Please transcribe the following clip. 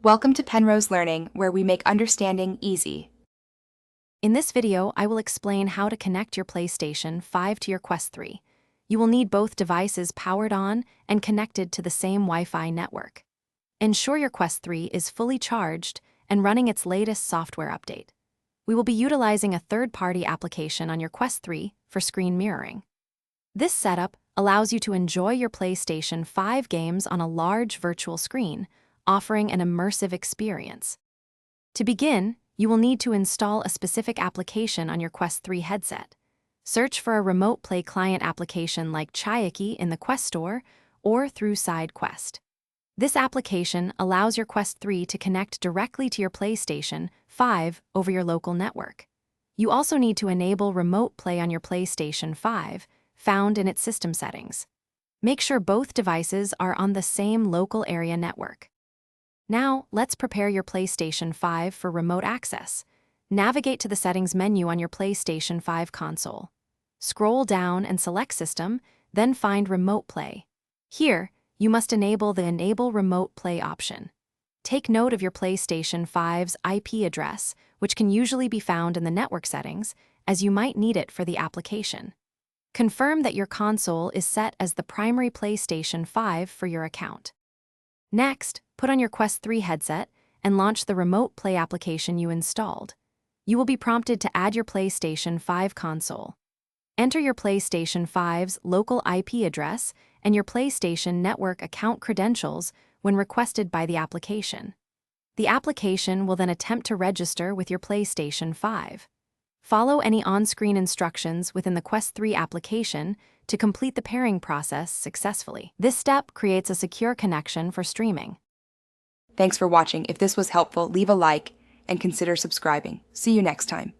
Welcome to Penrose Learning, where we make understanding easy. In this video, I will explain how to connect your PlayStation 5 to your Quest 3. You will need both devices powered on and connected to the same Wi-Fi network. Ensure your Quest 3 is fully charged and running its latest software update. We will be utilizing a third-party application on your Quest 3 for screen mirroring. This setup allows you to enjoy your PlayStation 5 games on a large virtual screen, offering an immersive experience. To begin, you will need to install a specific application on your Quest 3 headset. Search for a remote play client application like Chayaki in the Quest Store or through SideQuest. This application allows your Quest 3 to connect directly to your PlayStation 5 over your local network. You also need to enable remote play on your PlayStation 5, found in its system settings. Make sure both devices are on the same local area network. Now, let's prepare your PlayStation 5 for remote access. Navigate to the Settings menu on your PlayStation 5 console. Scroll down and select System, then find Remote Play. Here, you must enable the Enable Remote Play option. Take note of your PlayStation 5's IP address, which can usually be found in the network settings, as you might need it for the application. Confirm that your console is set as the primary PlayStation 5 for your account. Next, put on your Quest 3 headset and launch the Remote Play application you installed. You will be prompted to add your PlayStation 5 console. Enter your PlayStation 5's local IP address and your PlayStation Network account credentials when requested by the application. The application will then attempt to register with your PlayStation 5. Follow any on-screen instructions within the Quest 3 application to complete the pairing process successfully. This step creates a secure connection for streaming. Thanks for watching. If this was helpful, leave a like and consider subscribing. See you next time.